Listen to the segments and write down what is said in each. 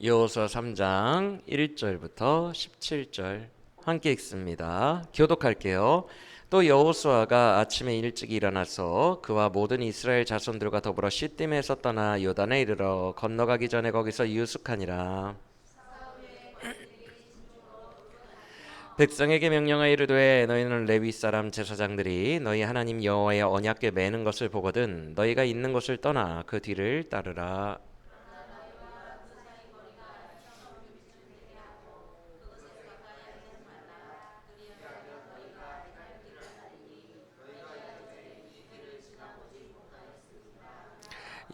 여호수아 3장 1절부터 17절 함께 읽습니다. 교독할게요. 또 여호수아가 아침에 일찍 일어나서 그와 모든 이스라엘 자손들과 더불어 시딤에서 떠나 요단에 이르러 건너가기 전에 거기서 유숙하니라. 백성에게 명령하여 이르되 너희는 레위 사람 제사장들이 너희 하나님 여호와의 언약궤 매는 것을 보거든 너희가 있는 곳을 떠나 그 뒤를 따르라.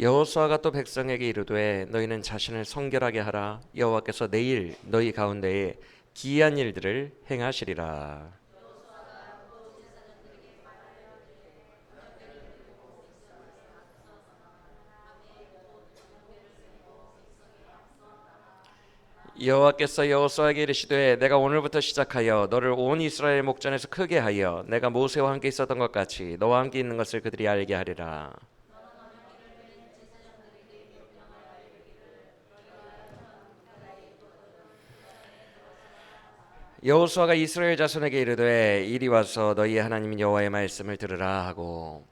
여호수아가 또 백성에게 이르되 너희는 자신을 성결하게 하라. 여호와께서 내일 너희 가운데에 기이한 일들을 행하시리라. 여호와께서 여호수아에게 이르시되 내가 오늘부터 시작하여 너를 온 이스라엘 목전에서 크게 하여 내가 모세와 함께 있었던 것 같이 너와 함께 있는 것을 그들이 알게 하리라. 여호수아가 이스라엘 자손에게 이르되 이리 와서 너희 하나님 여호와의 말씀을 들으라 하고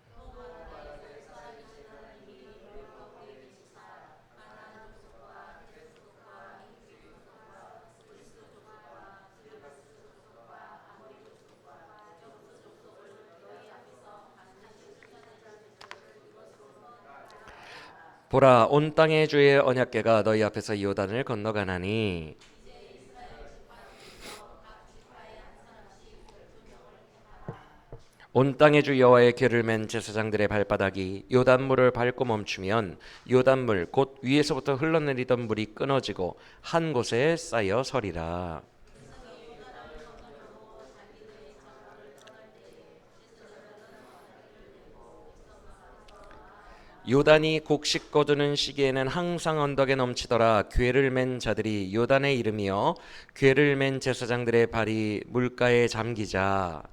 보라 온 땅의 주의 언약궤가 너희 앞에서 요단을 건너가나니 온 땅의 주 여호와의 궤를 맨 제사장들의 발바닥이 요단물을 밟고 멈추면 요단물 곧 위에서부터 흘러내리던 물이 끊어지고 한 곳에 쌓여 서리라. 요단이 곡식 거두는 시기에는 항상 언덕에 넘치더라. 궤를 맨 자들이 요단에 이르며 궤를 맨 제사장들의 발이 물가에 잠기자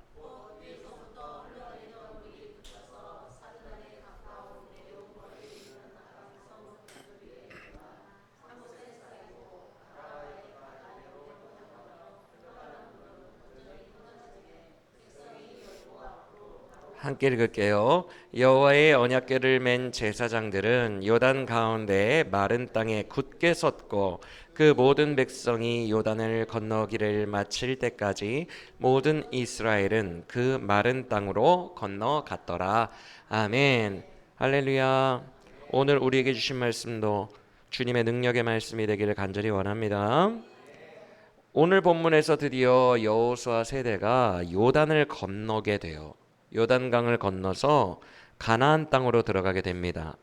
함께 읽을게요. 여호와의 언약궤를 맨 제사장들은 요단 가운데 마른 땅에 굳게 섰고 그 모든 백성이 요단을 건너기를 마칠 때까지 모든 이스라엘은 그 마른 땅으로 건너갔더라. 아멘. 할렐루야. 오늘 우리에게 주신 말씀도 주님의 능력의 말씀이 되기를 간절히 원합니다. 오늘 본문에서 드디어 여호수아 세대가 요단을 건너게 돼요. 요단강을 건너서 가나안 땅으로 들어가게 됩니다.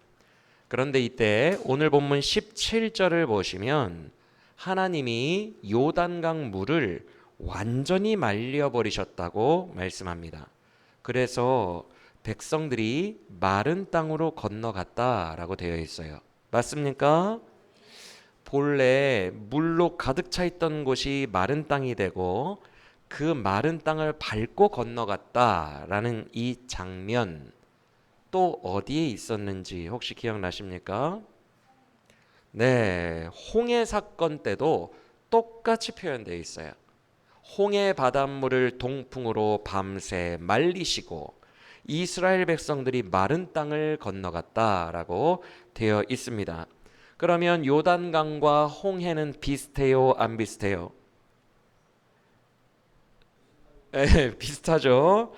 그런데 이때 오늘 본문 17절을 보시면 하나님이 요단강 물을 완전히 말려버리셨다고 말씀합니다. 그래서 백성들이 마른 땅으로 건너갔다라고 되어 있어요. 맞습니까? 본래 물로 가득 차 있던 곳이 마른 땅이 되고 그 마른 땅을 밟고 건너갔다라는 이 장면 또 어디에 있었는지 혹시 기억나십니까? 네, 홍해 사건 때도 똑같이 표현되어 있어요. 홍해 바닷물을 동풍으로 밤새 말리시고 이스라엘 백성들이 마른 땅을 건너갔다라고 되어 있습니다. 그러면 요단강과 홍해는 비슷해요, 안 비슷해요? 네, 비슷하죠.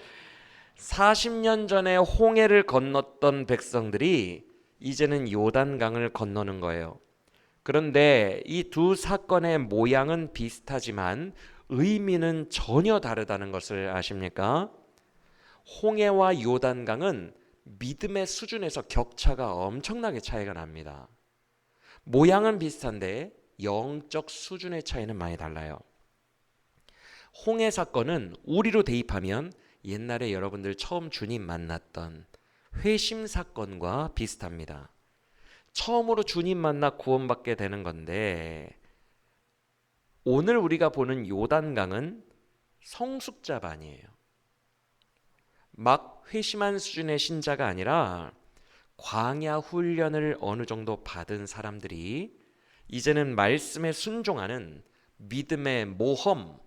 40년 전에 홍해를 건넜던 백성들이 이제는 요단강을 건너는 거예요. 그런데 이 두 사건의 모양은 비슷하지만 의미는 전혀 다르다는 것을 아십니까? 홍해와 요단강은 믿음의 수준에서 격차가 엄청나게 차이가 납니다. 모양은 비슷한데 영적 수준의 차이는 많이 달라요. 홍해 사건은 우리로 대입하면 옛날에 여러분들 처음 주님 만났던 회심 사건과 비슷합니다. 처음으로 주님 만나 구원받게 되는 건데 오늘 우리가 보는 요단강은 성숙자반이에요. 막 회심한 수준의 신자가 아니라 광야 훈련을 어느 정도 받은 사람들이 이제는 말씀에 순종하는 믿음의 모험,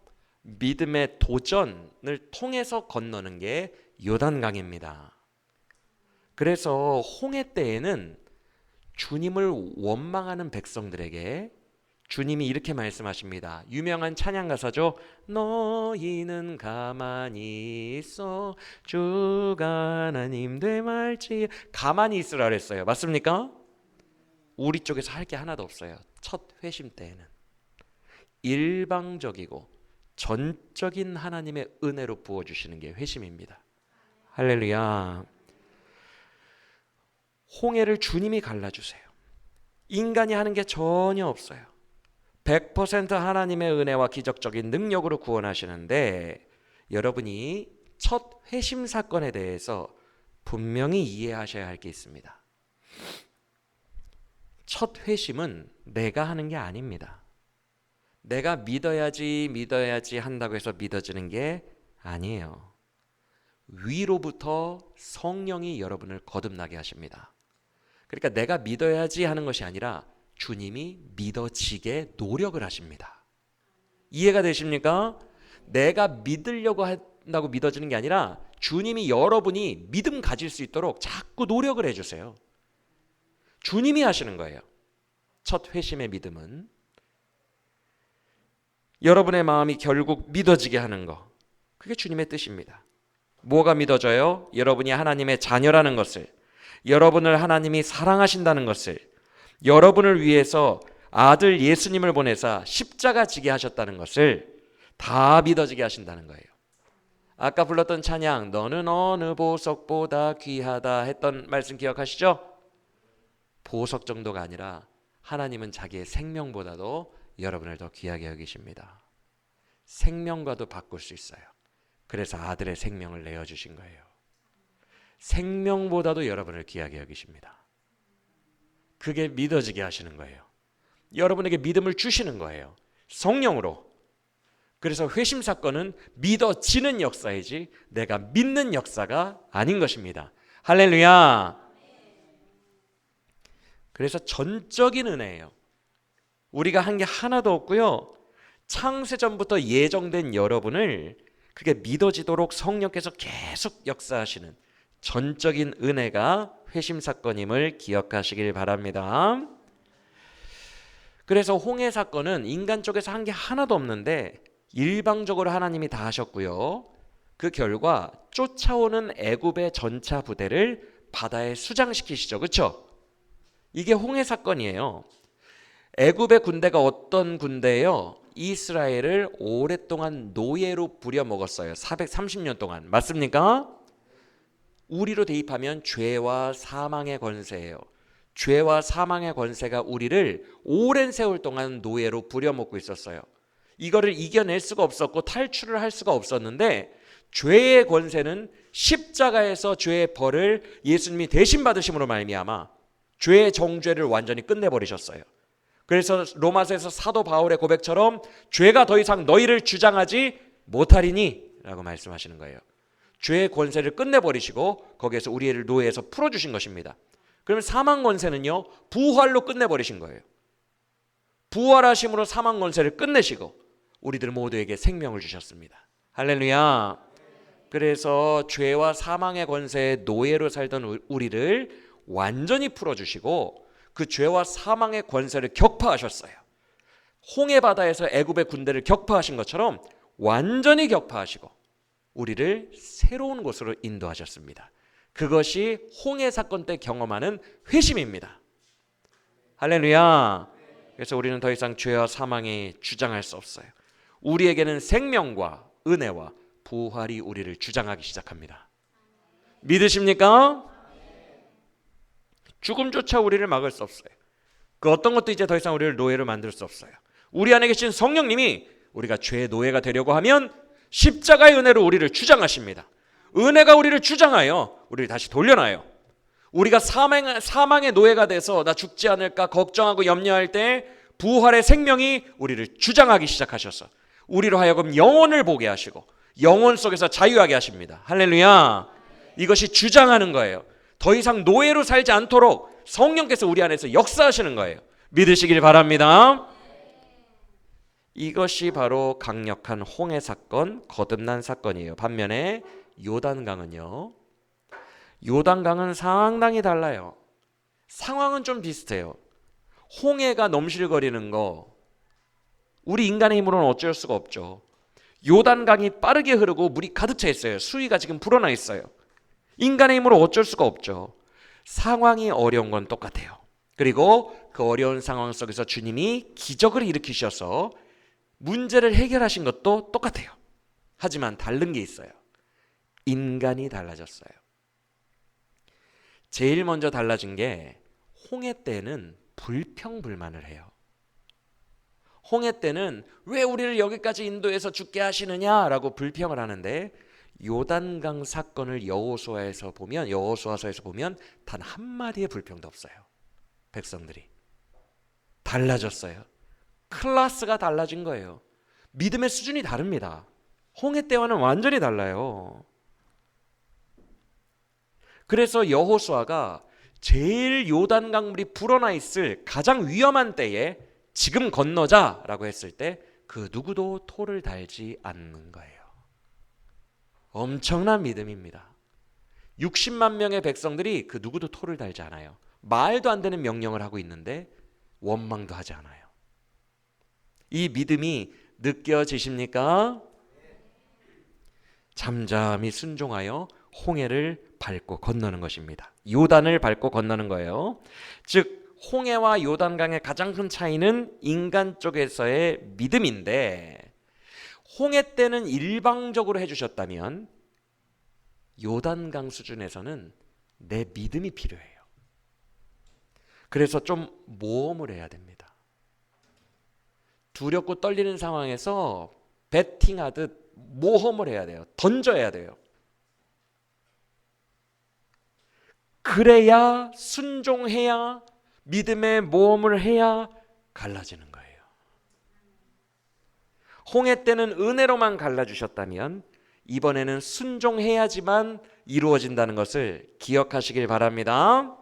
믿음의 도전을 통해서 건너는 게 요단강입니다. 그래서 홍해 때에는 주님을 원망하는 백성들에게 주님이 이렇게 말씀하십니다. 유명한 찬양 가사죠. 너희는 가만히 있어 주가 하나님 될 말지. 가만히 있으라 그랬어요. 맞습니까? 우리 쪽에서 할 게 하나도 없어요. 첫 회심 때에는 일방적이고 전적인 하나님의 은혜로 부어주시는 게 회심입니다. 할렐루야. 홍해를 주님이 갈라주세요. 인간이 하는 게 전혀 없어요. 100% 하나님의 은혜와 기적적인 능력으로 구원하시는데, 여러분이 첫 회심 사건에 대해서 분명히 이해하셔야 할 게 있습니다. 첫 회심은 내가 하는 게 아닙니다. 내가 믿어야지 한다고 해서 믿어지는 게 아니에요. 위로부터 성령이 여러분을 거듭나게 하십니다. 그러니까 내가 믿어야지 하는 것이 아니라 주님이 믿어지게 노력을 하십니다. 이해가 되십니까? 내가 믿으려고 한다고 믿어지는 게 아니라 주님이 여러분이 믿음 가질 수 있도록 자꾸 노력을 해주세요. 주님이 하시는 거예요. 첫 회심의 믿음은 여러분의 마음이 결국 믿어지게 하는 거, 그게 주님의 뜻입니다. 뭐가 믿어져요? 여러분이 하나님의 자녀라는 것을, 여러분을 하나님이 사랑하신다는 것을, 여러분을 위해서 아들 예수님을 보내사 십자가 지게 하셨다는 것을 다 믿어지게 하신다는 거예요. 아까 불렀던 찬양 너는 어느 보석보다 귀하다 했던 말씀 기억하시죠? 보석 정도가 아니라 하나님은 자기의 생명보다도 여러분을 더 귀하게 여기십니다. 생명과도 바꿀 수 있어요. 그래서 아들의 생명을 내어주신 거예요. 생명보다도 여러분을 귀하게 여기십니다. 그게 믿어지게 하시는 거예요. 여러분에게 믿음을 주시는 거예요. 성령으로. 그래서 회심 사건은 믿어지는 역사이지 내가 믿는 역사가 아닌 것입니다. 할렐루야. 그래서 전적인 은혜예요. 우리가 한 게 하나도 없고요. 창세전부터 예정된 여러분을 그게 믿어지도록 성령께서 계속 역사하시는 전적인 은혜가 회심 사건임을 기억하시길 바랍니다. 그래서 홍해 사건은 인간 쪽에서 한 게 하나도 없는데 일방적으로 하나님이 다 하셨고요. 그 결과 쫓아오는 애굽의 전차 부대를 바다에 수장시키시죠. 그렇죠? 이게 홍해 사건이에요. 애굽의 군대가 어떤 군대예요? 이스라엘을 오랫동안 노예로 부려먹었어요. 430년 동안. 맞습니까? 우리로 대입하면 죄와 사망의 권세예요. 죄와 사망의 권세가 우리를 오랜 세월 동안 노예로 부려먹고 있었어요. 이거를 이겨낼 수가 없었고 탈출을 할 수가 없었는데 죄의 권세는 십자가에서 죄의 벌을 예수님이 대신 받으심으로 말미암아 죄의 정죄를 완전히 끝내버리셨어요. 그래서 로마서에서 사도 바울의 고백처럼 죄가 더 이상 너희를 주장하지 못하리니 라고 말씀하시는 거예요. 죄의 권세를 끝내버리시고 거기에서 우리를 노예에서 풀어주신 것입니다. 그러면 사망 권세는요, 부활로 끝내버리신 거예요. 부활하심으로 사망 권세를 끝내시고 우리들 모두에게 생명을 주셨습니다. 할렐루야. 그래서 죄와 사망의 권세의 노예로 살던 우리를 완전히 풀어주시고 그 죄와 사망의 권세를 격파하셨어요. 홍해 바다에서 애굽의 군대를 격파하신 것처럼 완전히 격파하시고 우리를 새로운 곳으로 인도하셨습니다. 그것이 홍해 사건 때 경험하는 회심입니다. 할렐루야. 그래서 우리는 더 이상 죄와 사망에 주장할 수 없어요. 우리에게는 생명과 은혜와 부활이 우리를 주장하기 시작합니다. 믿으십니까? 죽음조차 우리를 막을 수 없어요. 그 어떤 것도 이제 더 이상 우리를 노예로 만들 수 없어요. 우리 안에 계신 성령님이 우리가 죄의 노예가 되려고 하면 십자가의 은혜로 우리를 주장하십니다. 은혜가 우리를 주장하여 우리를 다시 돌려놔요. 우리가 사망의 노예가 돼서 나 죽지 않을까 걱정하고 염려할 때 부활의 생명이 우리를 주장하기 시작하셔서 우리로 하여금 영혼을 보게 하시고 영혼 속에서 자유하게 하십니다. 할렐루야. 이것이 주장하는 거예요. 더 이상 노예로 살지 않도록 성령께서 우리 안에서 역사하시는 거예요. 믿으시길 바랍니다. 이것이 바로 강력한 홍해 사건, 거듭난 사건이에요. 반면에 요단강은요. 요단강은 상당히 달라요. 상황은 좀 비슷해요. 홍해가 넘실거리는 거 우리 인간의 힘으로는 어쩔 수가 없죠. 요단강이 빠르게 흐르고 물이 가득 차 있어요. 수위가 지금 불어나 있어요. 인간의 힘으로 어쩔 수가 없죠. 상황이 어려운 건 똑같아요. 그리고 그 어려운 상황 속에서 주님이 기적을 일으키셔서 문제를 해결하신 것도 똑같아요. 하지만 다른 게 있어요. 인간이 달라졌어요. 제일 먼저 달라진 게 홍해 때는 불평불만을 해요. 홍해 때는 왜 우리를 여기까지 인도해서 죽게 하시느냐라고 불평을 하는데 요단강 사건을 여호수아서에서 보면 단 한마디의 불평도 없어요. 백성들이 달라졌어요. 클래스가 달라진 거예요. 믿음의 수준이 다릅니다. 홍해 때와는 완전히 달라요. 그래서 여호수아가 제일 요단 강물이 불어나 있을 가장 위험한 때에 지금 건너자라고 했을 때 그 누구도 토를 달지 않는 거예요. 엄청난 믿음입니다. 60만 명의 백성들이 그 누구도 토를 달지 않아요. 말도 안 되는 명령을 하고 있는데 원망도 하지 않아요. 이 믿음이 느껴지십니까? 잠잠히 순종하여 홍해를 밟고 건너는 것입니다. 요단을 밟고 건너는 거예요. 즉 홍해와 요단강의 가장 큰 차이는 인간 쪽에서의 믿음인데 홍해 때는 일방적으로 해주셨다면 요단강 수준에서는 내 믿음이 필요해요. 그래서 좀 모험을 해야 됩니다. 두렵고 떨리는 상황에서 배팅하듯 모험을 해야 돼요. 던져야 돼요. 그래야 순종해야 믿음의 모험을 해야 갈라지는 거예요. 홍해 때는 은혜로만 갈라주셨다면 이번에는 순종해야지만 이루어진다는 것을 기억하시길 바랍니다.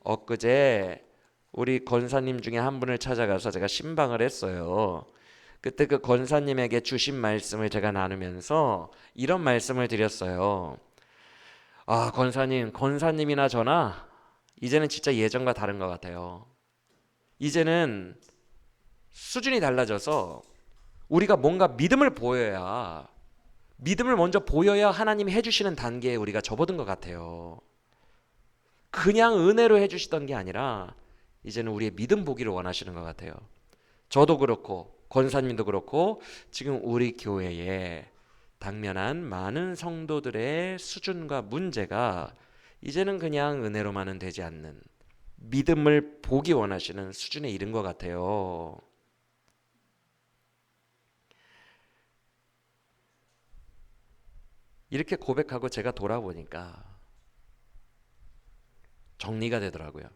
엊그제 우리 권사님 중에 한 분을 찾아가서 제가 신방을 했어요. 그때 그 권사님에게 주신 말씀을 제가 나누면서 이런 말씀을 드렸어요. 아, 권사님이나 저나 이제는 진짜 예전과 다른 것 같아요. 이제는 수준이 달라져서 우리가 뭔가 믿음을 먼저 보여야 하나님이 해주시는 단계에 우리가 접어든 것 같아요. 그냥 은혜로 해주시던 게 아니라 이제는 우리의 믿음 보기를 원하시는 것 같아요. 저도 그렇고 권사님도 그렇고 지금 우리 교회에 당면한 많은 성도들의 수준과 문제가 이제는 그냥 은혜로만은 되지 않는 믿음을 보기 원하시는 수준에 이른 것 같아요. 이렇게 고백하고 제가 돌아보니까 정리가 되더라고요.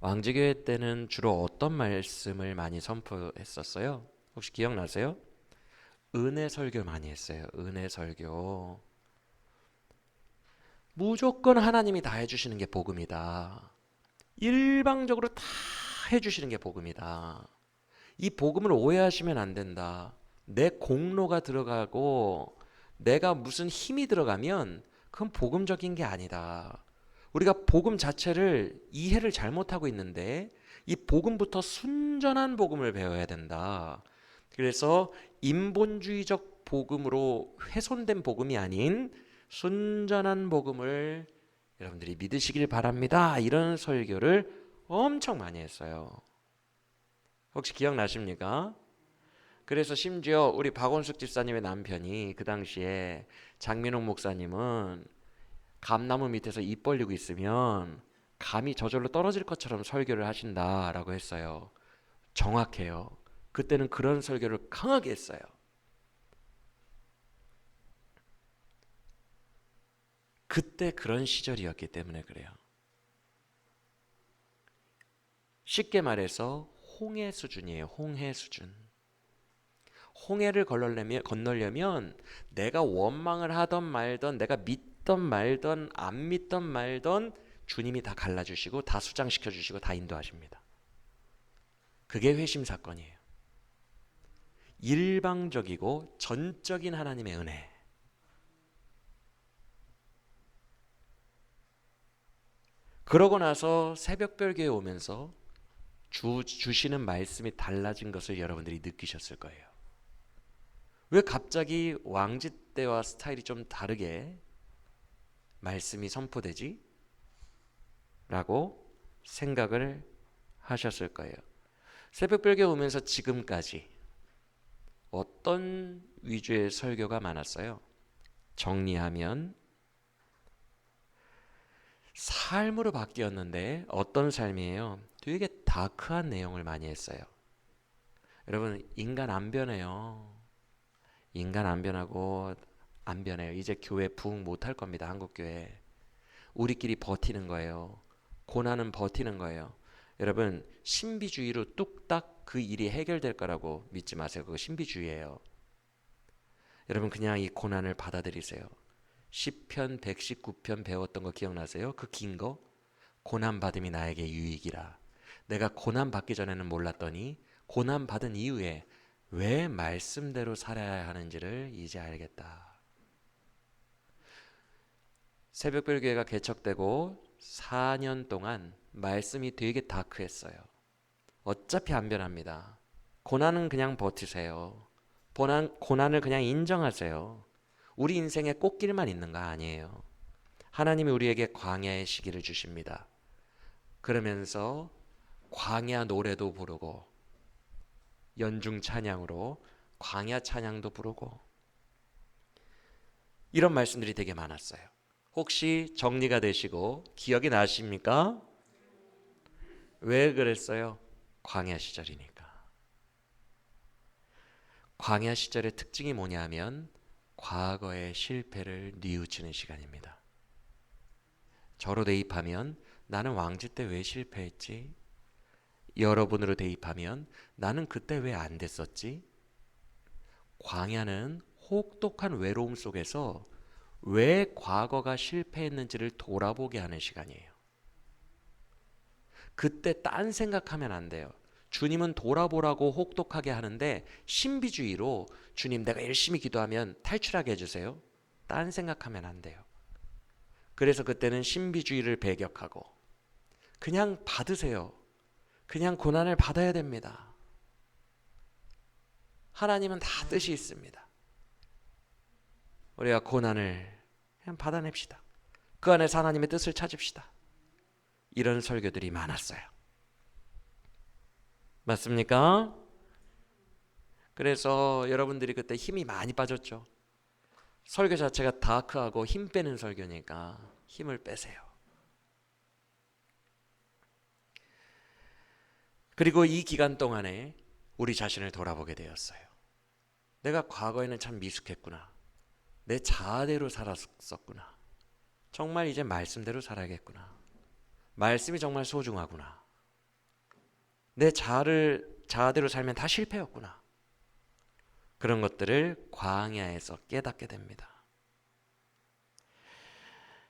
왕지교회 때는 주로 어떤 말씀을 많이 선포했었어요? 혹시 기억나세요? 은혜 설교 많이 했어요. 은혜 설교. 무조건 하나님이 다 해주시는 게 복음이다. 일방적으로 다 해주시는 게 복음이다. 이 복음을 오해하시면 안 된다. 내 공로가 들어가고 내가 무슨 힘이 들어가면 그건 복음적인 게 아니다. 우리가 복음 자체를 이해를 잘못하고 있는데 이 복음부터 순전한 복음을 배워야 된다. 그래서 인본주의적 복음으로 훼손된 복음이 아닌 순전한 복음을 여러분들이 믿으시길 바랍니다. 이런 설교를 엄청 많이 했어요. 혹시 기억나십니까? 그래서 심지어 우리 박원숙 집사님의 남편이 그 당시에 장민홍 목사님은 감나무 밑에서 입 벌리고 있으면 감이 저절로 떨어질 것처럼 설교를 하신다라고 했어요. 정확해요. 그때는 그런 설교를 강하게 했어요. 그때 그런 시절이었기 때문에 그래요. 쉽게 말해서 홍해 수준이에요. 홍해 수준. 홍해를 건너려면 내가 원망을 하던 말던, 내가 믿던 말던, 안 믿던 말던 주님이 다 갈라주시고 다 수장시켜 주시고 다 인도하십니다. 그게 회심 사건이에요. 일방적이고 전적인 하나님의 은혜. 그러고 나서 새벽별 교회 오면서 주시는 말씀이 달라진 것을 여러분들이 느끼셨을 거예요. 왜 갑자기 왕지 때와 스타일이 좀 다르게 말씀이 선포되지? 라고 생각을 하셨을 거예요. 새벽별교 오면서 지금까지 어떤 위주의 설교가 많았어요? 정리하면 삶으로 바뀌었는데 어떤 삶이에요? 되게 다크한 내용을 많이 했어요. 여러분, 인간 안 변해요. 인간 안 변하고 안 변해요. 이제 교회 부흥 못할 겁니다. 한국교회. 우리끼리 버티는 거예요. 고난은 버티는 거예요. 여러분, 신비주의로 뚝딱 그 일이 해결될 거라고 믿지 마세요. 그거 신비주의예요. 여러분, 그냥 이 고난을 받아들이세요. 시편 119편 배웠던 거 기억나세요? 그 긴 거? 고난 받음이 나에게 유익이라. 내가 고난 받기 전에는 몰랐더니 고난 받은 이후에 왜 말씀대로 살아야 하는지를 이제 알겠다. 새벽별교회가 개척되고 4년 동안 말씀이 되게 다크했어요. 어차피 안 변합니다. 고난은 그냥 버티세요. 고난을 그냥 인정하세요. 우리 인생에 꽃길만 있는 거 아니에요. 하나님이 우리에게 광야의 시기를 주십니다. 그러면서 광야 노래도 부르고 연중 찬양으로 광야 찬양도 부르고 이런 말씀들이 되게 많았어요. 혹시 정리가 되시고 기억이 나십니까? 왜 그랬어요? 광야 시절이니까. 광야 시절의 특징이 뭐냐면 과거의 실패를 뉘우치는 시간입니다. 저로 대입하면 나는 왕지 때 왜 실패했지? 여러분으로 대입하면 나는 그때 왜 안 됐었지? 광야는 혹독한 외로움 속에서 왜 과거가 실패했는지를 돌아보게 하는 시간이에요. 그때 딴 생각하면 안 돼요. 주님은 돌아보라고 혹독하게 하는데 신비주의로 주님 내가 열심히 기도하면 탈출하게 해주세요. 딴 생각하면 안 돼요. 그래서 그때는 신비주의를 배격하고 그냥 받으세요. 그냥 고난을 받아야 됩니다. 하나님은 다 뜻이 있습니다. 우리가 고난을 그냥 받아냅시다. 그 안에서 하나님의 뜻을 찾읍시다. 이런 설교들이 많았어요. 맞습니까? 그래서 여러분들이 그때 힘이 많이 빠졌죠. 설교 자체가 다크하고 힘 빼는 설교니까 힘을 빼세요. 그리고 이 기간 동안에 우리 자신을 돌아보게 되었어요. 내가 과거에는 참 미숙했구나. 내 자아대로 살았었구나. 정말 이제 말씀대로 살아야겠구나. 말씀이 정말 소중하구나. 내 자아대로 살면 다 실패였구나. 그런 것들을 광야에서 깨닫게 됩니다.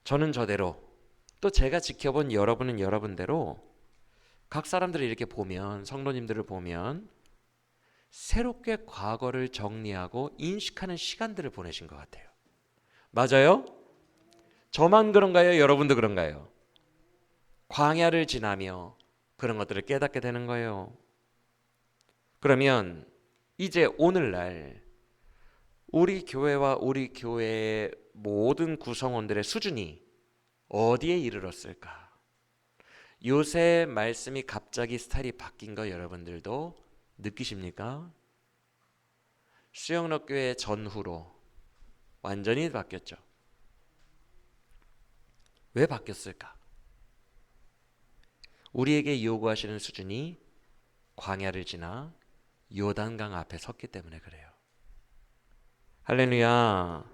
저는 저대로, 또 제가 지켜본 여러분은 여러분대로 각 사람들을 이렇게 보면, 성도님들을 보면 새롭게 과거를 정리하고 인식하는 시간들을 보내신 것 같아요. 맞아요? 저만 그런가요? 여러분도 그런가요? 광야를 지나며 그런 것들을 깨닫게 되는 거예요. 그러면 이제 오늘날 우리 교회와 우리 교회의 모든 구성원들의 수준이 어디에 이르렀을까? 요새 말씀이 갑자기 스타일이 바뀐 거 여러분들도 느끼십니까? 수영록 교회 전후로 완전히 바뀌었죠. 왜 바뀌었을까? 우리에게 요구하시는 수준이 광야를 지나 요단강 앞에 섰기 때문에 그래요. 할렐루야.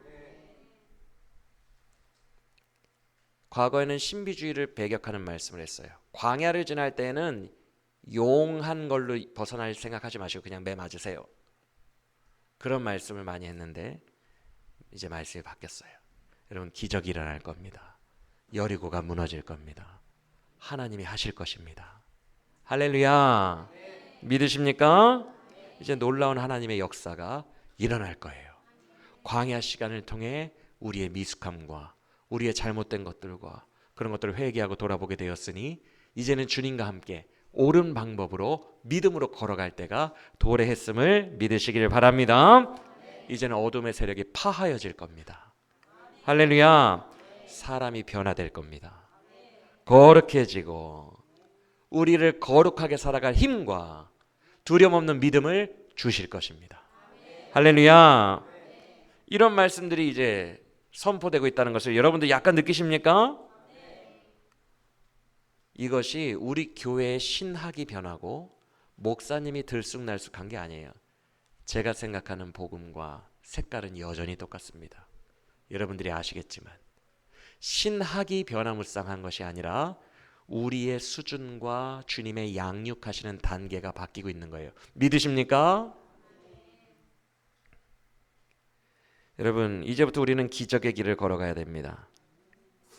과거에는 신비주의를 배격하는 말씀을 했어요. 광야를 지날 때는 용한 걸로 벗어날 생각하지 마시고 그냥 매 맞으세요. 그런 말씀을 많이 했는데 이제 말씀이 바뀌었어요. 여러분, 기적이 일어날 겁니다. 여리고가 무너질 겁니다. 하나님이 하실 것입니다. 할렐루야. 믿으십니까? 이제 놀라운 하나님의 역사가 일어날 거예요. 광야 시간을 통해 우리의 미숙함과 우리의 잘못된 것들과 그런 것들을 회개하고 돌아보게 되었으니 이제는 주님과 함께 옳은 방법으로 믿음으로 걸어갈 때가 도래했음을 믿으시길 바랍니다. 이제는 어둠의 세력이 파하여질 겁니다. 할렐루야. 사람이 변화될 겁니다. 거룩해지고 우리를 거룩하게 살아갈 힘과 두려움 없는 믿음을 주실 것입니다. 할렐루야. 이런 말씀들이 이제 선포되고 있다는 것을 여러분들 약간 느끼십니까? 이것이 우리 교회의 신학이 변하고 목사님이 들쑥날쑥한 게 아니에요. 제가 생각하는 복음과 색깔은 여전히 똑같습니다. 여러분들이 아시겠지만 신학이 변화무쌍한 것이 아니라 우리의 수준과 주님의 양육하시는 단계가 바뀌고 있는 거예요. 믿으십니까? 여러분, 이제부터 우리는 기적의 길을 걸어가야 됩니다.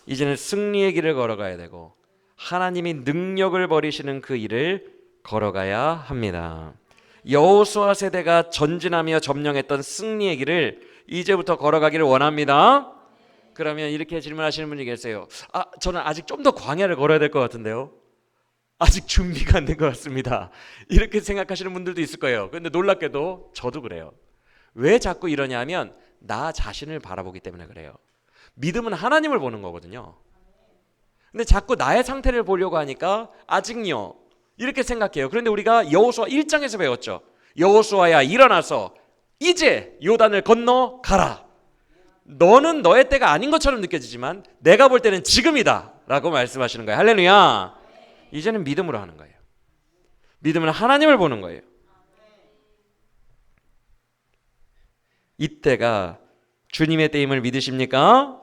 이제는 승리의 길을 걸어가야 되고 하나님이 능력을 벌이시는 그 일을 걸어가야 합니다. 여호수아 세대가 전진하며 점령했던 승리의 길을 이제부터 걸어가기를 원합니다. 그러면 이렇게 질문하시는 분이 계세요. 저는 아직 좀 더 광야를 걸어야 될 것 같은데요. 아직 준비가 안 된 것 같습니다. 이렇게 생각하시는 분들도 있을 거예요. 그런데 놀랍게도 저도 그래요. 왜 자꾸 이러냐면 나 자신을 바라보기 때문에 그래요. 믿음은 하나님을 보는 거거든요. 근데 자꾸 나의 상태를 보려고 하니까 아직요 이렇게 생각해요. 그런데 우리가 여호수아 1장에서 배웠죠. 여호수아야 일어나서 이제 요단을 건너 가라. 너는 너의 때가 아닌 것처럼 느껴지지만 내가 볼 때는 지금이다 라고 말씀하시는 거예요. 할렐루야. 이제는 믿음으로 하는 거예요. 믿음은 하나님을 보는 거예요. 이때가 주님의 때임을 믿으십니까?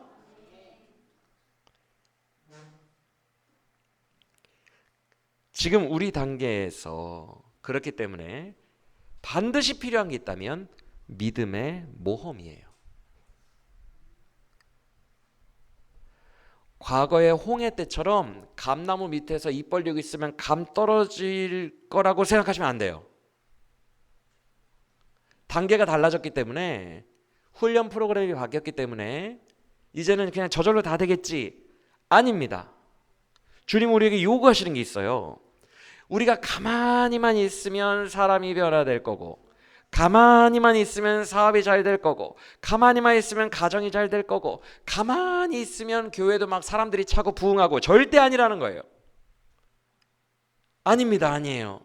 지금 우리 단계에서 그렇기 때문에 반드시 필요한 게 있다면 믿음의 모험이에요. 과거의 홍해 때처럼 감나무 밑에서 입 벌리고 있으면 감 떨어질 거라고 생각하시면 안 돼요. 단계가 달라졌기 때문에 훈련 프로그램이 바뀌었기 때문에 이제는 그냥 저절로 다 되겠지. 아닙니다. 주님 우리에게 요구하시는 게 있어요. 우리가 가만히만 있으면 사람이 변화될 거고 가만히만 있으면 사업이 잘 될 거고 가만히만 있으면 가정이 잘 될 거고 가만히 있으면 교회도 막 사람들이 차고 부흥하고 절대 아니라는 거예요. 아닙니다. 아니에요.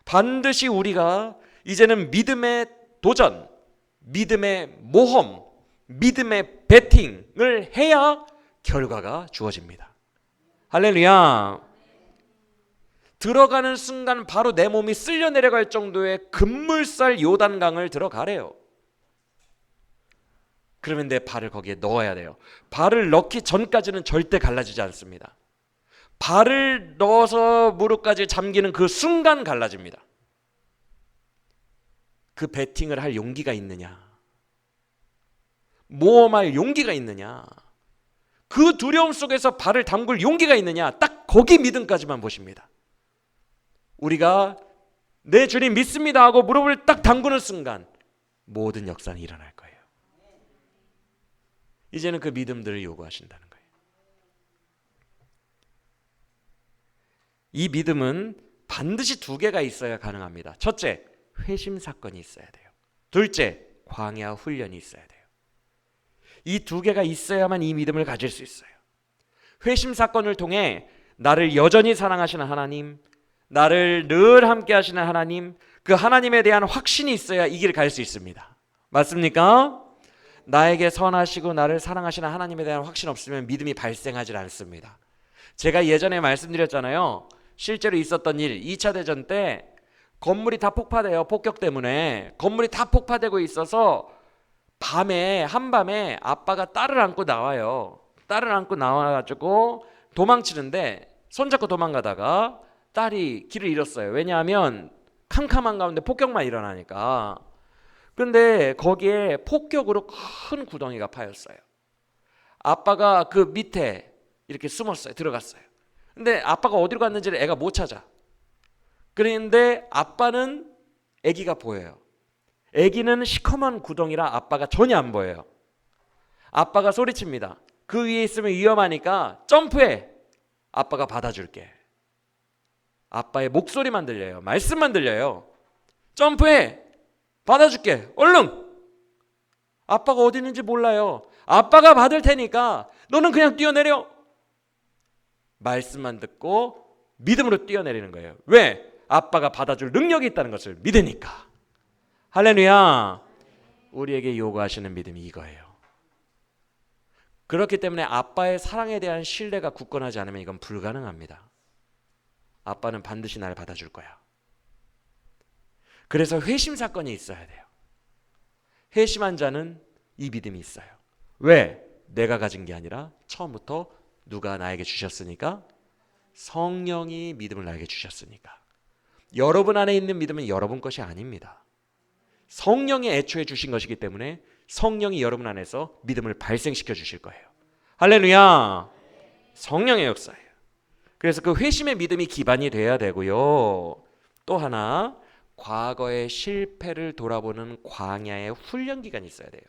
반드시 우리가 이제는 믿음의 도전, 믿음의 모험, 믿음의 배팅을 해야 결과가 주어집니다. 할렐루야. 들어가는 순간 바로 내 몸이 쓸려 내려갈 정도의 급물살 요단강을 들어가래요. 그러면 내 발을 거기에 넣어야 돼요. 발을 넣기 전까지는 절대 갈라지지 않습니다. 발을 넣어서 무릎까지 잠기는 그 순간 갈라집니다. 그 배팅을 할 용기가 있느냐, 모험할 용기가 있느냐, 그 두려움 속에서 발을 담글 용기가 있느냐, 딱 거기 믿음까지만 보십니다. 우리가 내 주님 믿습니다 하고 무릎을 딱 담그는 순간 모든 역사는 일어날 거예요. 이제는 그 믿음들을 요구하신다는 거예요. 이 믿음은 반드시 두 개가 있어야 가능합니다. 첫째, 회심 사건이 있어야 돼요. 둘째, 광야 훈련이 있어야 돼요. 이 두 개가 있어야만 이 믿음을 가질 수 있어요. 회심 사건을 통해 나를 여전히 사랑하시는 하나님, 나를 늘 함께 하시는 하나님, 그 하나님에 대한 확신이 있어야 이 길을 갈 수 있습니다. 맞습니까? 나에게 선하시고 나를 사랑하시는 하나님에 대한 확신 없으면 믿음이 발생하지 않습니다. 제가 예전에 말씀드렸잖아요. 실제로 있었던 일, 2차 대전 때 건물이 다 폭파돼요. 폭격 때문에 건물이 다 폭파되고 있어서 한밤에 아빠가 딸을 안고 나와요. 딸을 안고 나와가지고 도망치는데 손잡고 도망가다가 딸이 길을 잃었어요. 왜냐하면 캄캄한 가운데 폭격만 일어나니까. 근데 거기에 폭격으로 큰 구덩이가 파였어요. 아빠가 그 밑에 이렇게 숨었어요. 들어갔어요. 근데 아빠가 어디로 갔는지를 애가 못 찾아. 그런데 아빠는 애기가 보여요. 애기는 시커먼 구덩이라 아빠가 전혀 안 보여요. 아빠가 소리칩니다. 그 위에 있으면 위험하니까 점프해. 아빠가 받아줄게. 아빠의 목소리만 들려요. 말씀만 들려요. 점프해. 받아줄게. 얼른. 아빠가 어디 있는지 몰라요. 아빠가 받을 테니까 너는 그냥 뛰어내려. 말씀만 듣고 믿음으로 뛰어내리는 거예요. 왜? 아빠가 받아줄 능력이 있다는 것을 믿으니까. 할렐루야. 우리에게 요구하시는 믿음이 이거예요. 그렇기 때문에 아빠의 사랑에 대한 신뢰가 굳건하지 않으면 이건 불가능합니다. 아빠는 반드시 날 받아줄 거야. 그래서 회심 사건이 있어야 돼요. 회심한 자는 이 믿음이 있어요. 왜? 내가 가진 게 아니라 처음부터 누가 나에게 주셨으니까? 성령이 믿음을 나에게 주셨으니까. 여러분 안에 있는 믿음은 여러분 것이 아닙니다. 성령이 애초에 주신 것이기 때문에 성령이 여러분 안에서 믿음을 발생시켜 주실 거예요. 할렐루야. 성령의 역사예요. 그래서 그 회심의 믿음이 기반이 돼야 되고요. 또 하나, 과거의 실패를 돌아보는 광야의 훈련 기간이 있어야 돼요.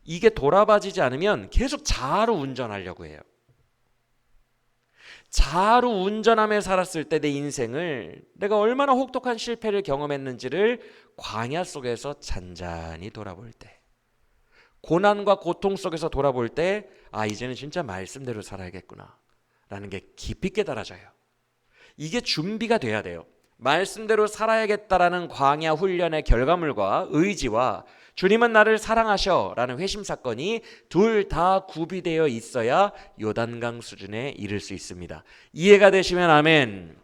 이게 돌아봐지지 않으면 계속 자아로 운전하려고 해요. 자아로 운전하며 살았을 때 내 인생을 내가 얼마나 혹독한 실패를 경험했는지를 광야 속에서 잔잔히 돌아볼 때, 고난과 고통 속에서 돌아볼 때, 아, 이제는 진짜 말씀대로 살아야겠구나 라는 게 깊이 깨달아져요. 이게 준비가 돼야 돼요. 말씀대로 살아야겠다라는 광야 훈련의 결과물과 의지와 주님은 나를 사랑하셔 라는 회심 사건이 둘 다 구비되어 있어야 요단강 수준에 이를 수 있습니다. 이해가 되시면 아멘.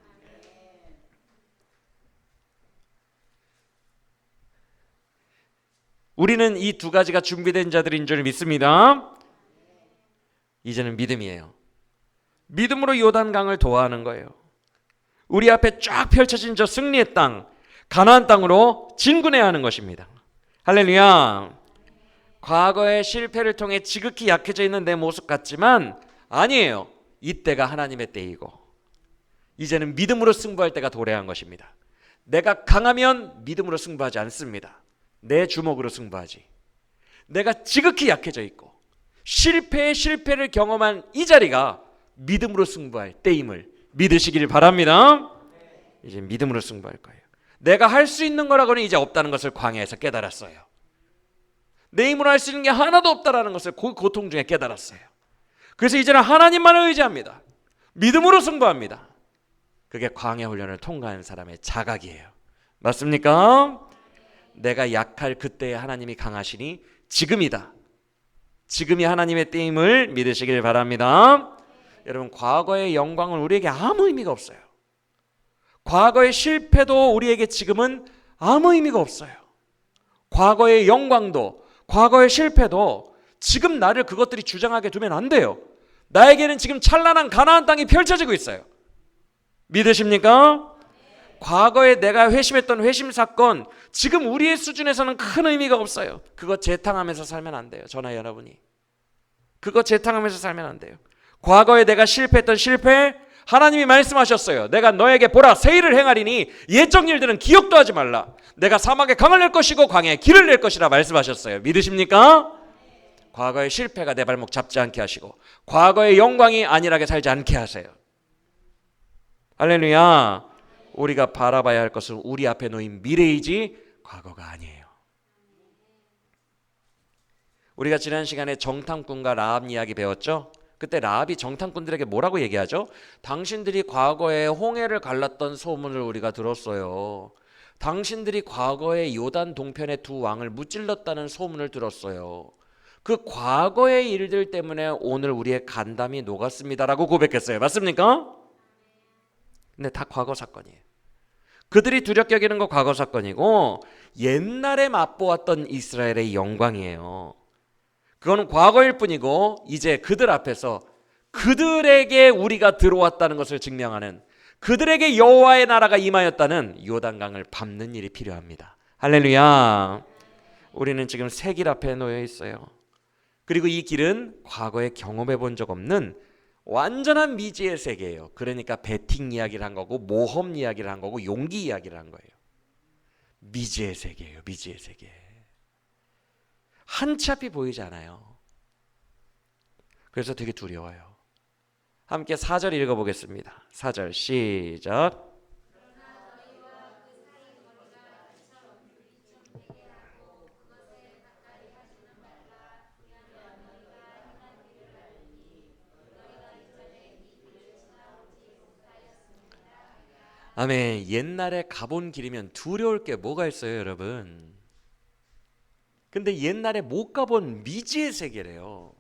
우리는 이 두 가지가 준비된 자들인 줄 믿습니다. 이제는 믿음이에요. 믿음으로 요단강을 도하는 거예요. 우리 앞에 쫙 펼쳐진 저 승리의 땅, 가나안 땅으로 진군해야 하는 것입니다. 할렐루야. 과거의 실패를 통해 지극히 약해져 있는 내 모습 같지만 아니에요. 이때가 하나님의 때이고 이제는 믿음으로 승부할 때가 도래한 것입니다. 내가 강하면 믿음으로 승부하지 않습니다. 내 주먹으로 승부하지. 내가 지극히 약해져 있고 실패를 경험한 이 자리가 믿음으로 승부할 때임을 믿으시길 바랍니다. 이제 믿음으로 승부할 거예요. 내가 할 수 있는 거라고는 이제 없다는 것을 광야에서 깨달았어요. 내 힘으로 할 수 있는 게 하나도 없다라는 것을 고통 중에 깨달았어요. 그래서 이제는 하나님만을 의지합니다. 믿음으로 승부합니다. 그게 광야 훈련을 통과한 사람의 자각이에요. 맞습니까? 내가 약할 그때에 하나님이 강하시니 지금이다. 지금이 하나님의 때임을 믿으시길 바랍니다. 여러분, 과거의 영광은 우리에게 아무 의미가 없어요. 과거의 실패도 우리에게 지금은 아무 의미가 없어요. 과거의 영광도 과거의 실패도 지금 나를 그것들이 주장하게 두면 안 돼요. 나에게는 지금 찬란한 가나안 땅이 펼쳐지고 있어요. 믿으십니까? 과거에 내가 회심했던 회심 사건, 지금 우리의 수준에서는 큰 의미가 없어요. 그거 재탕하면서 살면 안 돼요. 저나 여러분이 그거 재탕하면서 살면 안 돼요. 과거에 내가 실패했던 실패, 하나님이 말씀하셨어요. 내가 너에게 보라 새 일을 행하리니 옛적 일들은 기억도 하지 말라. 내가 사막에 강을 낼 것이고 광야에 길을 낼 것이라 말씀하셨어요. 믿으십니까? 과거의 실패가 내 발목 잡지 않게 하시고 과거의 영광이 안일하게 살지 않게 하세요. 할렐루야. 우리가 바라봐야 할 것은 우리 앞에 놓인 미래이지 과거가 아니에요. 우리가 지난 시간에 정탐꾼과 라합 이야기 배웠죠? 그때 라합이 정탐꾼들에게 뭐라고 얘기하죠? 당신들이 과거에 홍해를 갈랐던 소문을 우리가 들었어요. 당신들이 과거에 요단 동편의 두 왕을 무찔렀다는 소문을 들었어요. 그 과거의 일들 때문에 오늘 우리의 간담이 녹았습니다라고 고백했어요. 맞습니까? 근데 다 과거 사건이에요. 그들이 두렵게 여기는 거 과거 사건이고 옛날에 맛보았던 이스라엘의 영광이에요. 그거는 과거일 뿐이고 이제 그들 앞에서 그들에게 우리가 들어왔다는 것을 증명하는, 그들에게 여호와의 나라가 임하였다는 요단강을 밟는 일이 필요합니다. 할렐루야. 우리는 지금 새 길 앞에 놓여 있어요. 그리고 이 길은 과거에 경험해 본 적 없는 완전한 미지의 세계예요. 그러니까 베팅 이야기를 한 거고 모험 이야기를 한 거고 용기 이야기를 한 거예요. 미지의 세계예요. 미지의 세계. 한치 앞이 보이지 않아요. 그래서 되게 두려워요. 함께 4절 읽어보겠습니다. 4절 시작. 아멘. 옛날에 가본 길이면 두려울 게 뭐가 있어요, 여러분? 근데 옛날에 못 가본 미지의 세계래요.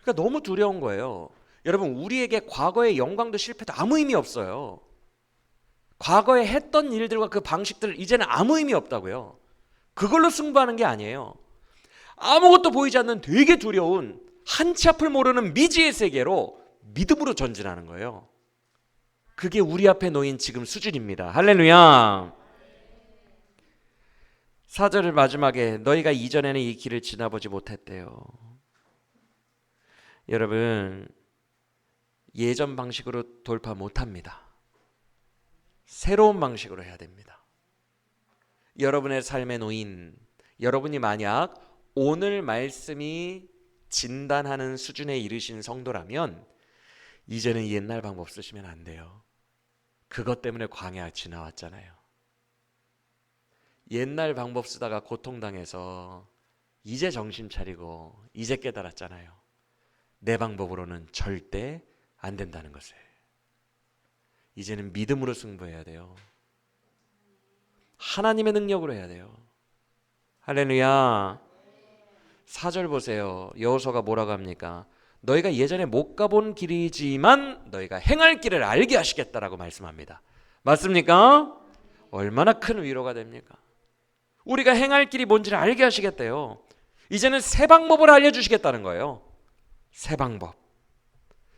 그러니까 너무 두려운 거예요. 여러분, 우리에게 과거의 영광도 실패도 아무 의미 없어요. 과거에 했던 일들과 그 방식들 이제는 아무 의미 없다고요. 그걸로 승부하는 게 아니에요. 아무것도 보이지 않는 되게 두려운 한치 앞을 모르는 미지의 세계로 믿음으로 전진하는 거예요. 그게 우리 앞에 놓인 지금 수준입니다. 할렐루야. 4절을 마지막에 너희가 이전에는 이 길을 지나보지 못했대요. 여러분, 예전 방식으로 돌파 못합니다. 새로운 방식으로 해야 됩니다. 여러분의 삶에 놓인, 여러분이 만약 오늘 말씀이 진단하는 수준에 이르신 성도라면 이제는 옛날 방법 쓰시면 안 돼요. 그것 때문에 광야 지나왔잖아요. 옛날 방법 쓰다가 고통당해서 이제 정신 차리고 이제 깨달았잖아요. 내 방법으로는 절대 안 된다는 것을. 이제는 믿음으로 승부해야 돼요. 하나님의 능력으로 해야 돼요. 할렐루야. 4절 보세요. 여호수아가 뭐라고 합니까? 너희가 예전에 못 가본 길이지만 너희가 행할 길을 알게 하시겠다라고 말씀합니다. 맞습니까? 얼마나 큰 위로가 됩니까? 우리가 행할 길이 뭔지를 알게 하시겠대요. 이제는 새 방법을 알려주시겠다는 거예요. 새 방법.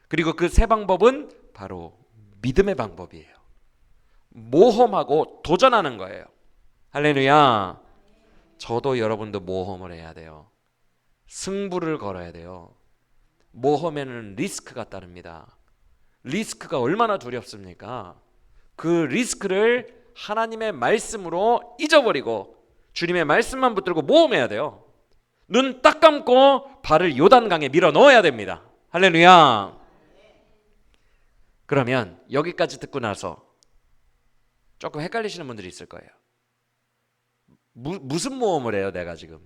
그리고 그 새 방법은 바로 믿음의 방법이에요. 모험하고 도전하는 거예요. 할렐루야. 저도 여러분도 모험을 해야 돼요. 승부를 걸어야 돼요. 모험에는 리스크가 따릅니다. 리스크가 얼마나 두렵습니까? 그 리스크를 하나님의 말씀으로 잊어버리고 주님의 말씀만 붙들고 모험해야 돼요. 눈 딱 감고 발을 요단강에 밀어 넣어야 됩니다. 할렐루야. 그러면 여기까지 듣고 나서 조금 헷갈리시는 분들이 있을 거예요. 무슨 모험을 해요, 내가 지금?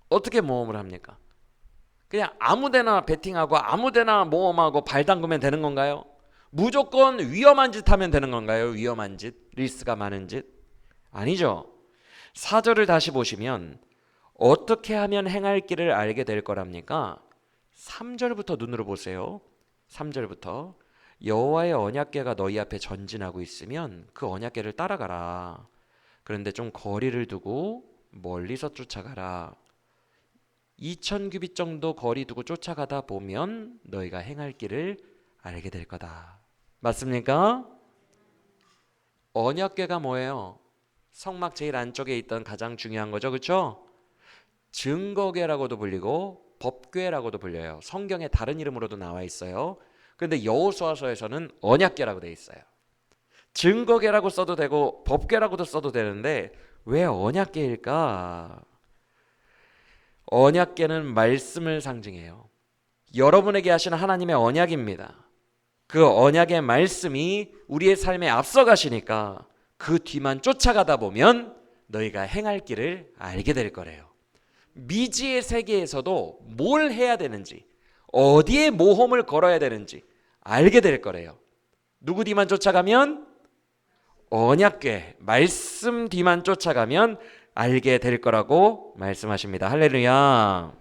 어떻게 모험을 합니까? 그냥 아무데나 베팅하고 아무데나 모험하고 발 담그면 되는 건가요? 무조건 위험한 짓 하면 되는 건가요? 위험한 짓, 리스크가 많은 짓? 아니죠. 4절을 다시 보시면 어떻게 하면 행할 길을 알게 될 거랍니까? 3절부터 눈으로 보세요. 3절부터 여호와의 언약궤가 너희 앞에 전진하고 있으면 그 언약궤를 따라가라. 그런데 좀 거리를 두고 멀리서 쫓아가라. 2000규빗 정도 거리 두고 쫓아가다 보면 너희가 행할 길을 알게 될 거다. 맞습니까? 언약궤가 뭐예요? 성막 제일 안쪽에 있던 가장 중요한 거죠. 그렇죠? 증거궤라고도 불리고 법궤라고도 불려요. 성경에 다른 이름으로도 나와 있어요. 그런데 여호수아서에서는 언약궤라고 돼 있어요. 증거궤라고 써도 되고 법궤라고도 써도 되는데 왜 언약궤일까? 언약궤는 말씀을 상징해요. 여러분에게 하신 하나님의 언약입니다. 그 언약의 말씀이 우리의 삶에 앞서가시니까 그 뒤만 쫓아가다 보면 너희가 행할 길을 알게 될 거래요. 미지의 세계에서도 뭘 해야 되는지, 어디에 모험을 걸어야 되는지 알게 될 거래요. 누구 뒤만 쫓아가면? 언약궤, 말씀 뒤만 쫓아가면 알게 될 거라고 말씀하십니다. 할렐루야.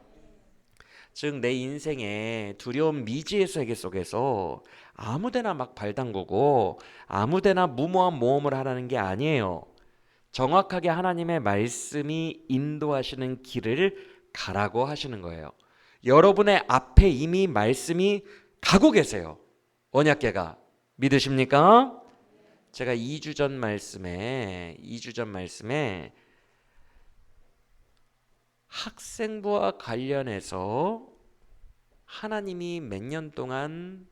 즉 내 인생에 두려운 미지의 세계 속에서 아무데나 막 발 담그고 아무데나 무모한 모험을 하라는 게 아니에요. 정확하게 하나님의 말씀이 인도하시는 길을 가라고 하시는 거예요. 여러분의 앞에 이미 말씀이 가고 계세요. 언약궤가 믿으십니까? 제가 2주 전 말씀에 학생부와 관련해서 하나님이 몇 년 동안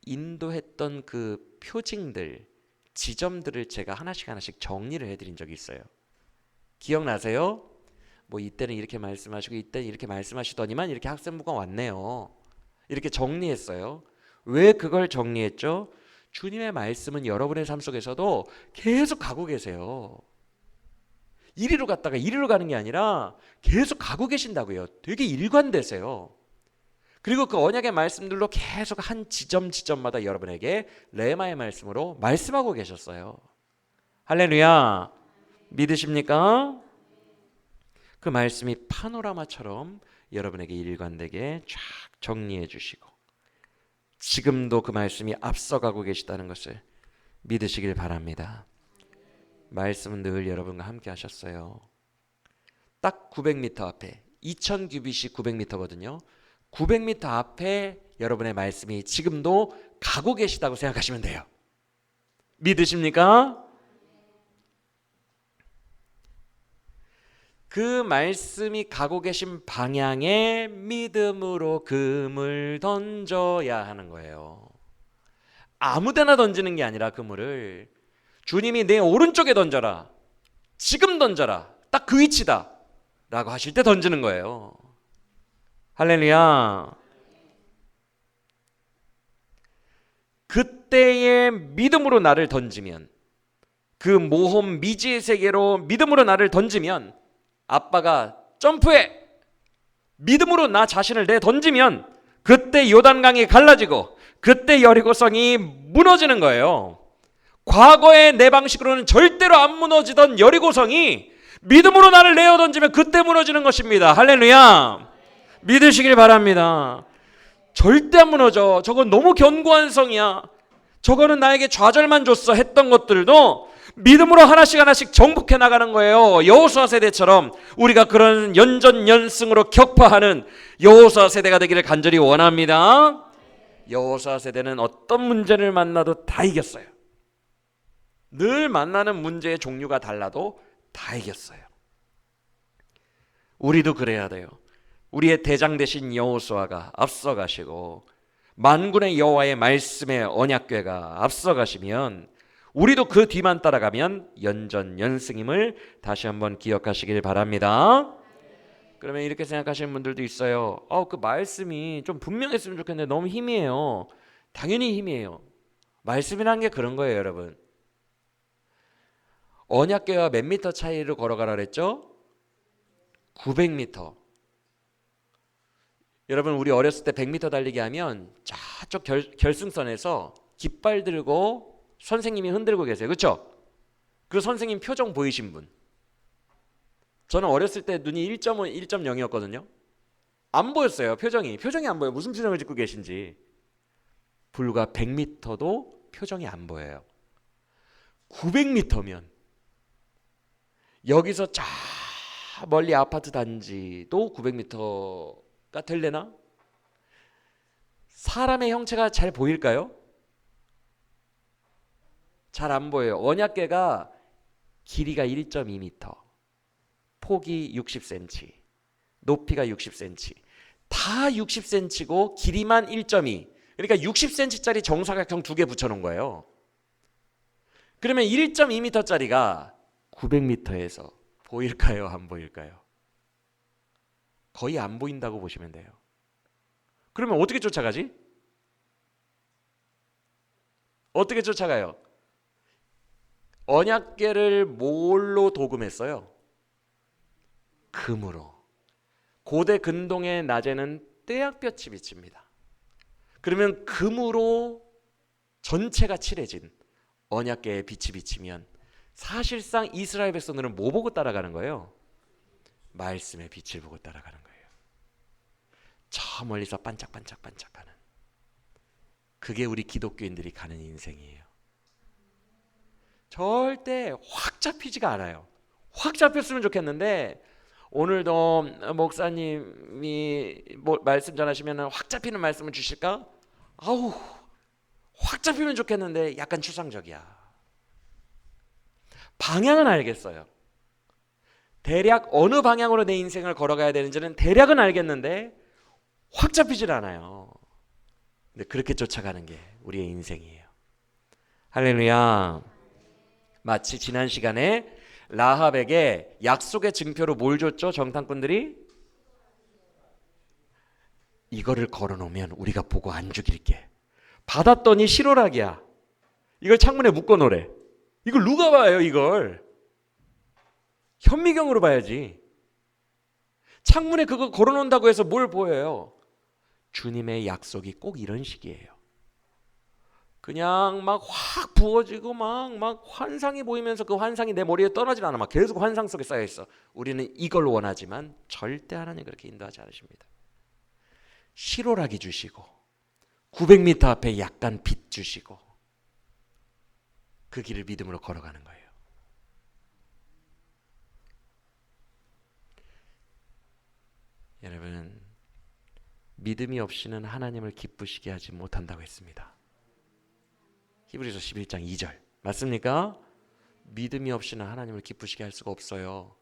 인도했던 그 표징들, 지점들을 제가 하나씩 정리를 해드린 적이 있어요. 기억나세요? 뭐 이때는 이렇게 말씀하시고 이때는 이렇게 말씀하시더니만 이렇게 학생부가 왔네요. 이렇게 정리했어요. 왜 그걸 정리했죠? 주님의 말씀은 여러분의 삶 속에서도 계속 가고 계세요. 이리로 갔다가 이리로 가는 게 아니라 계속 가고 계신다고요. 되게 일관되세요. 그리고 그 언약의 말씀들로 계속 한 지점마다 여러분에게 레마의 말씀으로 말씀하고 계셨어요. 할렐루야. 믿으십니까? 그 말씀이 파노라마처럼 여러분에게 일관되게 쫙 정리해 주시고 지금도 그 말씀이 앞서가고 계시다는 것을 믿으시길 바랍니다. 말씀은 늘 여러분과 함께 하셨어요. 딱 900m 앞에 2000규빗이 900m거든요. 900m 앞에 여러분의 말씀이 지금도 가고 계시다고 생각하시면 돼요. 믿으십니까? 그 말씀이 가고 계신 방향에 믿음으로 그물 던져야 하는 거예요. 아무데나 던지는 게 아니라 그물을 주님이 내 오른쪽에 던져라, 지금 던져라, 딱 그 위치다 라고 하실 때 던지는 거예요. 할렐루야. 그때의 믿음으로 나를 던지면, 그 모험 미지의 세계로 믿음으로 나를 던지면, 아빠가 점프해 믿음으로 나 자신을 내 던지면 그때 요단강이 갈라지고 그때 여리고성이 무너지는 거예요. 과거의 내 방식으로는 절대로 안 무너지던 여리고성이 믿음으로 나를 내어 던지면 그때 무너지는 것입니다. 할렐루야. 믿으시길 바랍니다. 절대 안 무너져. 저건 너무 견고한 성이야. 저거는 나에게 좌절만 줬어 했던 것들도 믿음으로 하나씩 정복해 나가는 거예요. 여호수아 세대처럼 우리가 그런 연전연승으로 격파하는 여호수아 세대가 되기를 간절히 원합니다. 여호수아 세대는 어떤 문제를 만나도 다 이겼어요. 늘 만나는 문제의 종류가 달라도 다 이겼어요. 우리도 그래야 돼요. 우리의 대장 되신 여호수아가 앞서가시고 만군의 여호와의 말씀의 언약궤가 앞서가시면 우리도 그 뒤만 따라가면 연전연승임을 다시 한번 기억하시길 바랍니다. 그러면 이렇게 생각하시는 분들도 있어요. 그 말씀이 좀 분명했으면 좋겠는데 너무 희미해요. 당연히 희미해요. 말씀이란 게 그런 거예요, 여러분. 언약궤와 몇 미터 차이를 걸어가라 그랬죠? 900m. 여러분, 우리 어렸을 때 100m 달리기 하면 저쪽 결승선에서 깃발 들고 선생님이 흔들고 계세요. 그렇죠? 그 선생님 표정 보이신 분. 저는 어렸을 때 눈이 1.5, 1.0이었거든요. 안 보였어요. 표정이 안 보여요. 무슨 표정을 짓고 계신지. 불과 100m도 표정이 안 보여요. 900m면 여기서 저 멀리 아파트 단지도 900m가 될래나? 사람의 형체가 잘 보일까요? 잘 안 보여요. 언약궤가 길이가 1.2m, 폭이 60cm, 높이가 60cm, 다 60cm고 길이만 1.2. 그러니까 60cm짜리 정사각형 2개 붙여놓은 거예요. 그러면 1.2m짜리가 900m에서 보일까요? 안 보일까요? 거의 안 보인다고 보시면 돼요. 그러면 어떻게 쫓아가지? 어떻게 쫓아가요? 언약궤를 뭘로 도금했어요? 금으로. 고대 근동의 낮에는 떼약볕이 비칩니다. 그러면 금으로 전체가 칠해진 언약궤에 빛이 비치면 사실상 이스라엘 백성들은 뭐 보고 따라가는 거예요? 말씀의 빛을 보고 따라가는 거예요. 저 멀리서 반짝반짝반짝하는, 그게 우리 기독교인들이 가는 인생이에요. 절대 확 잡히지가 않아요. 확 잡혔으면 좋겠는데 오늘도 목사님이 말씀 전하시면 확 잡히는 말씀을 주실까? 확 잡히면 좋겠는데 약간 추상적이야. 방향은 알겠어요. 대략 어느 방향으로 내 인생을 걸어가야 되는지는 대략은 알겠는데 확 잡히질 않아요. 근데 그렇게 쫓아가는 게 우리의 인생이에요. 할렐루야. 마치 지난 시간에 라합에게 약속의 증표로 뭘 줬죠? 정탐꾼들이 이거를 걸어놓으면 우리가 보고 안 죽일게. 받았더니 실오락이야. 이걸 창문에 묶어놓으래. 이걸 누가 봐요? 이걸 현미경으로 봐야지. 창문에 그거 걸어놓는다고 해서 뭘 보여요? 주님의 약속이 꼭 이런 식이에요. 그냥 막 확 부어지고 막 환상이 보이면서 그 환상이 내 머리에 떠나질 않아. 막 계속 환상 속에 쌓여 있어. 우리는 이걸 원하지만 절대 하나님 그렇게 인도하지 않으십니다. 실오라기 주시고 900m 앞에 약간 빛 주시고 그 길을 믿음으로 걸어가는 거예요. 여러분, 믿음이 없이는 하나님을 기쁘시게 하지 못한다고 했습니다. 히브리서 11장 2절 맞습니까? 믿음이 없이는 하나님을 기쁘시게 할 수가 없어요.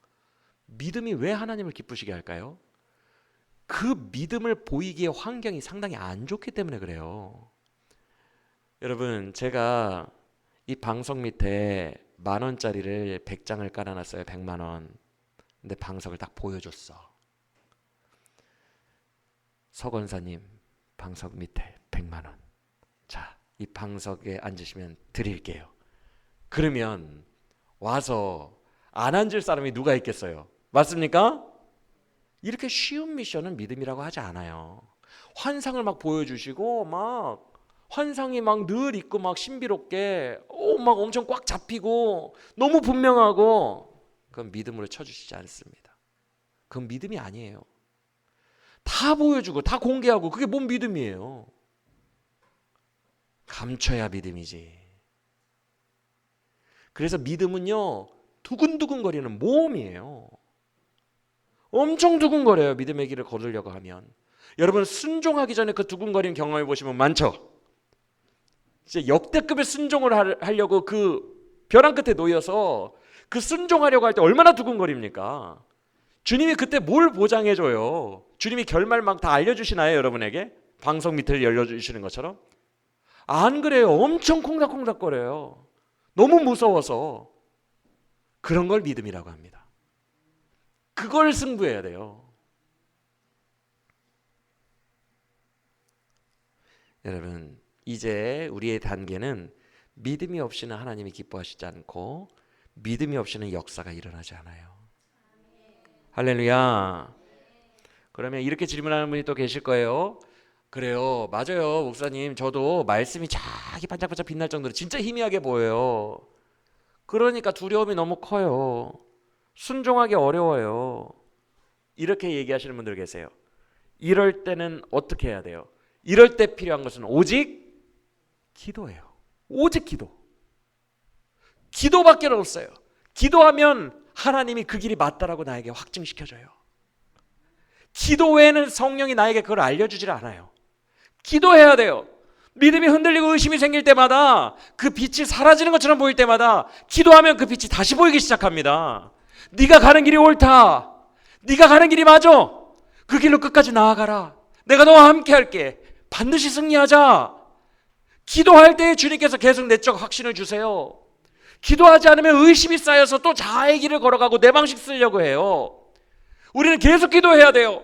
믿음이 왜 하나님을 기쁘시게 할까요? 그 믿음을 보이기에 환경이 상당히 안 좋기 때문에 그래요. 여러분, 제가 이 방석 밑에 10,000원짜리를 100장을 깔아놨어요. 100만 원. 근데 방석을 딱 보여줬어. 서 권사님, 방석 밑에 100만 원. 자, 이 방석에 앉으시면 드릴게요. 그러면 와서 안 앉을 사람이 누가 있겠어요? 맞습니까? 이렇게 쉬운 미션은 믿음이라고 하지 않아요. 환상을 막 보여주시고 막 환상이 막 늘 있고 막 신비롭게 막 엄청 꽉 잡히고 너무 분명하고 그건 믿음으로 쳐주시지 않습니다. 그건 믿음이 아니에요. 다 보여주고 다 공개하고 그게 뭔 믿음이에요? 감춰야 믿음이지. 그래서 믿음은요 두근두근거리는 모험이에요. 엄청 두근거려요. 믿음의 길을 걸으려고 하면. 여러분 순종하기 전에 그 두근거리는 경험해 보시면 많죠. 이제 역대급의 순종을 하려고 그 벼랑 끝에 놓여서 그 순종하려고 할 때 얼마나 두근거립니까? 주님이 그때 뭘 보장해줘요? 주님이 결말 막 다 알려주시나요? 여러분에게? 방석 밑을 열려주시는 것처럼? 안 그래요. 엄청 콩닥콩닥거려요. 너무 무서워서. 그런 걸 믿음이라고 합니다. 그걸 승부해야 돼요. 여러분, 이제 우리의 단계는 믿음이 없이는 하나님이 기뻐하시지 않고 믿음이 없이는 역사가 일어나지 않아요. 할렐루야. 그러면 이렇게 질문하는 분이 또 계실 거예요. 그래요, 맞아요 목사님, 저도 말씀이 자기 반짝반짝 빛날 정도로 진짜 희미하게 보여요. 그러니까 두려움이 너무 커요. 순종하기 어려워요. 이렇게 얘기하시는 분들 계세요. 이럴 때는 어떻게 해야 돼요? 이럴 때 필요한 것은 오직 기도예요. 오직 기도. 기도밖에 없어요. 기도하면 하나님이 그 길이 맞다라고 나에게 확증시켜줘요. 기도 외에는 성령이 나에게 그걸 알려주질 않아요. 기도해야 돼요. 믿음이 흔들리고 의심이 생길 때마다 그 빛이 사라지는 것처럼 보일 때마다 기도하면 그 빛이 다시 보이기 시작합니다. 네가 가는 길이 옳다. 네가 가는 길이 맞아. 그 길로 끝까지 나아가라. 내가 너와 함께 할게. 반드시 승리하자. 기도할 때 주님께서 계속 내적 확신을 주세요. 기도하지 않으면 의심이 쌓여서 또 자아의 길을 걸어가고 내 방식 쓰려고 해요. 우리는 계속 기도해야 돼요.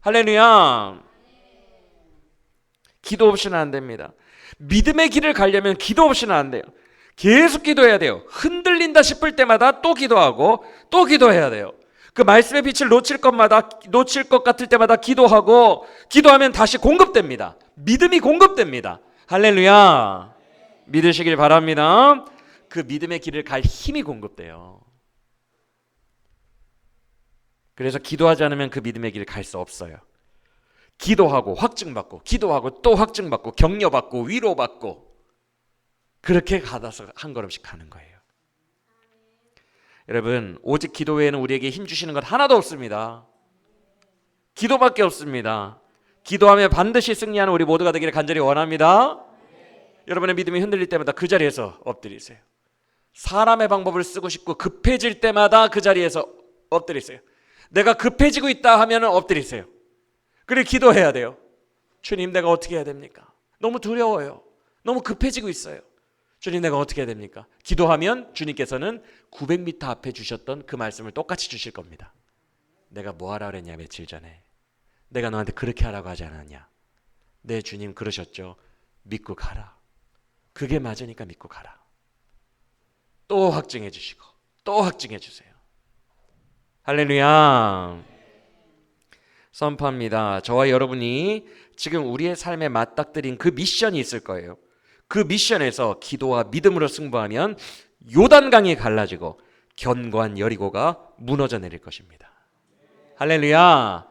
할렐루야. 기도 없이는 안 됩니다. 믿음의 길을 가려면 기도 없이는 안 돼요. 계속 기도해야 돼요. 흔들린다 싶을 때마다 또 기도하고 또 기도해야 돼요. 그 말씀의 빛을 놓칠 것 같을 때마다 기도하고 기도하면 다시 공급됩니다. 믿음이 공급됩니다. 할렐루야. 믿으시길 바랍니다. 그 믿음의 길을 갈 힘이 공급돼요. 그래서 기도하지 않으면 그 믿음의 길을 갈 수 없어요. 기도하고 확증받고 기도하고 또 확증받고 격려받고 위로받고 그렇게 가다서 한 걸음씩 가는 거예요. 여러분, 오직 기도 외에는 우리에게 힘 주시는 것 하나도 없습니다. 기도밖에 없습니다. 기도하며 반드시 승리하는 우리 모두가 되기를 간절히 원합니다. 여러분의 믿음이 흔들릴 때마다 그 자리에서 엎드리세요. 사람의 방법을 쓰고 싶고 급해질 때마다 그 자리에서 엎드리세요. 내가 급해지고 있다 하면 엎드리세요. 그리고 기도해야 돼요. 주님, 내가 어떻게 해야 됩니까? 너무 두려워요. 너무 급해지고 있어요. 주님, 내가 어떻게 해야 됩니까? 기도하면 주님께서는 900m 앞에 주셨던 그 말씀을 똑같이 주실 겁니다. 내가 뭐 하라 그랬냐, 며칠 전에. 내가 너한테 그렇게 하라고 하지 않았냐. 네, 주님 그러셨죠. 믿고 가라. 그게 맞으니까 믿고 가라. 또 확증해 주시고 또 확증해 주세요. 할렐루야. 선포합니다. 저와 여러분이 지금 우리의 삶에 맞닥뜨린 그 미션이 있을 거예요. 그 미션에서 기도와 믿음으로 승부하면 요단강이 갈라지고 견고한 여리고가 무너져 내릴 것입니다. 할렐루야.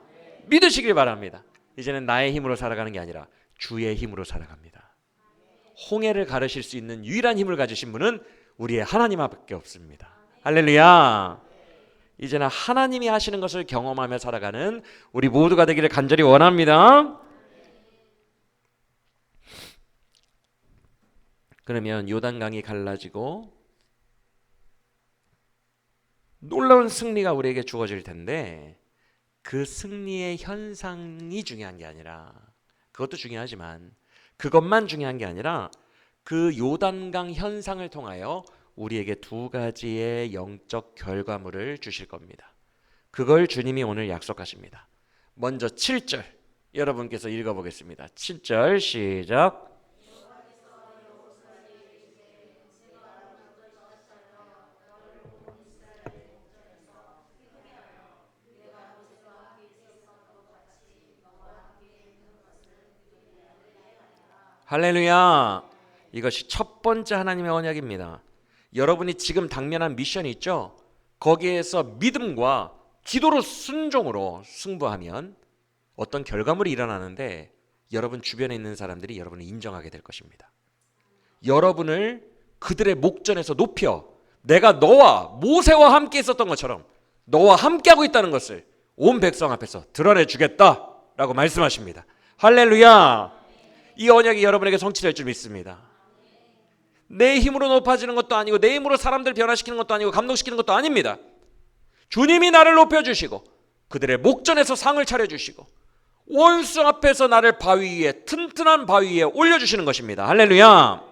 믿으시길 바랍니다. 이제는 나의 힘으로 살아가는 게 아니라 주의 힘으로 살아갑니다. 홍해를 가르실 수 있는 유일한 힘을 가지신 분은 우리의 하나님밖에 없습니다. 할렐루야. 이제는 하나님이 하시는 것을 경험하며 살아가는 우리 모두가 되기를 간절히 원합니다. 그러면 요단강이 갈라지고 놀라운 승리가 우리에게 주어질 텐데, 그 승리의 현상이 중요한 게 아니라, 그것도 중요하지만 그것만 중요한 게 아니라 그 요단강 현상을 통하여 우리에게 두 가지의 영적 결과물을 주실 겁니다. 그걸 주님이 오늘 약속하십니다. 먼저 7절 여러분께서 읽어보겠습니다. 7절 시작. 할렐루야. 이것이 첫 번째 하나님의 언약입니다. 여러분이 지금 당면한 미션이 있죠? 거기에서 믿음과 기도로 순종으로 승부하면 어떤 결과물이 일어나는데, 여러분 주변에 있는 사람들이 여러분을 인정하게 될 것입니다. 여러분을 그들의 목전에서 높여 내가 너와 모세와 함께 있었던 것처럼 너와 함께하고 있다는 것을 온 백성 앞에서 드러내 주겠다라고 말씀하십니다. 할렐루야. 이 언약이 여러분에게 성취될 줄 믿습니다. 내 힘으로 높아지는 것도 아니고 내 힘으로 사람들 변화시키는 것도 아니고 감동시키는 것도 아닙니다. 주님이 나를 높여주시고 그들의 목전에서 상을 차려주시고 원수 앞에서 나를 바위 위에, 튼튼한 바위 위에 올려주시는 것입니다. 할렐루야.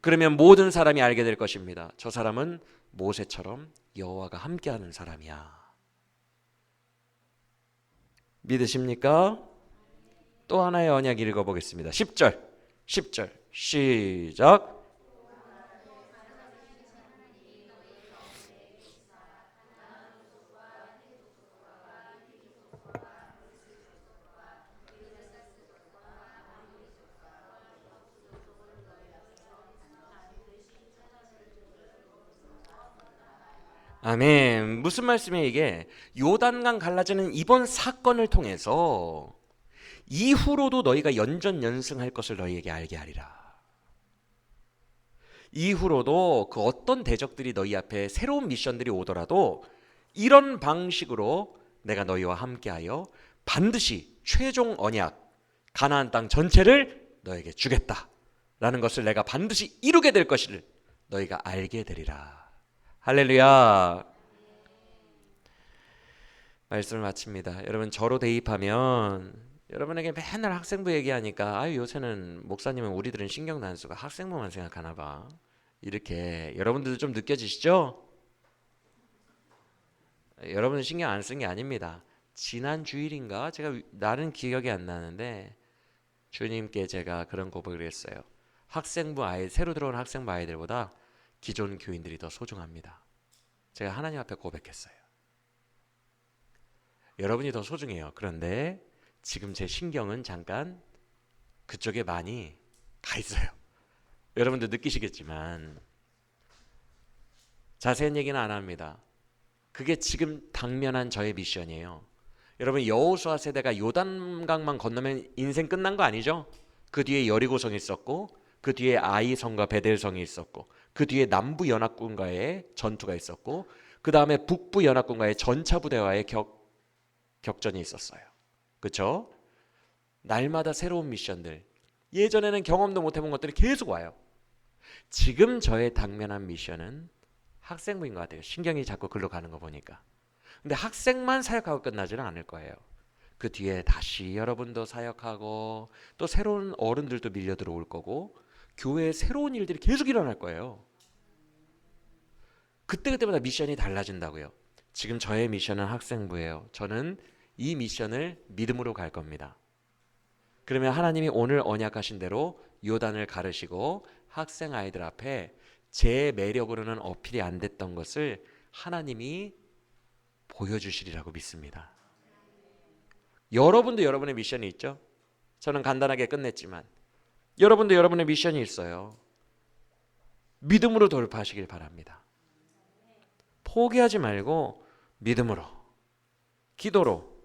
그러면 모든 사람이 알게 될 것입니다. 저 사람은 모세처럼 여호와가 함께하는 사람이야. 믿으십니까? 또 하나의 언약 읽어보겠습니다. 10절 시작. 아멘. 무슨 말씀이에요 이게? 요단강 갈라지는 이번 사건을 통해서 이후로도 너희가 연전연승할 것을 너희에게 알게 하리라. 이후로도 그 어떤 대적들이 너희 앞에 새로운 미션들이 오더라도 이런 방식으로 내가 너희와 함께하여 반드시 최종 언약 가나안 땅 전체를 너에게 주겠다라는 것을 내가 반드시 이루게 될 것을 너희가 알게 되리라. 할렐루야. 말씀을 마칩니다. 여러분, 저로 대입하면 여러분에게 맨날 학생부 얘기하니까 아유 요새는 목사님은 우리들은 신경도 안 쓰고 학생부만 생각하나 봐, 이렇게 여러분들도 좀 느껴지시죠? 여러분은 신경 안 쓴 게 아닙니다. 지난 주일인가 제가 나는 기억이 안 나는데 주님께 제가 그런 고백을 했어요. 학생부 아이, 새로 들어온 학생부 아이들보다 기존 교인들이 더 소중합니다. 제가 하나님 앞에 고백했어요. 여러분이 더 소중해요. 그런데 지금 제 신경은 잠깐 그쪽에 많이 가 있어요. 여러분도 느끼시겠지만 자세한 얘기는 안 합니다. 그게 지금 당면한 저의 미션이에요. 여러분, 여호수아 세대가 요단강만 건너면 인생 끝난 거 아니죠? 그 뒤에 여리고성이 있었고, 그 뒤에 아이성과 베델성이 있었고, 그 뒤에 남부 연합군과의 전투가 있었고, 그 다음에 북부 연합군과의 전차부대와의 격전이 있었어요. 그렇죠? 날마다 새로운 미션들. 예전에는 경험도 못 해본 것들이 계속 와요. 지금 저의 당면한 미션은 학생부인 것 같아요. 신경이 자꾸 글로 가는 거 보니까. 근데 학생만 사역하고 끝나지는 않을 거예요. 그 뒤에 다시 여러분도 사역하고 또 새로운 어른들도 밀려 들어올 거고 교회에 새로운 일들이 계속 일어날 거예요. 그때그때마다 미션이 달라진다고요. 지금 저의 미션은 학생부예요. 저는 이 미션을 믿음으로 갈 겁니다. 그러면 하나님이 오늘 언약하신 대로 요단을 가르시고 학생 아이들 앞에 제 매력으로는 어필이 안 됐던 것을 하나님이 보여주시리라고 믿습니다. 여러분도 여러분의 미션이 있죠? 저는 간단하게 끝냈지만 여러분도 여러분의 미션이 있어요. 믿음으로 돌파하시길 바랍니다. 포기하지 말고 믿음으로, 기도로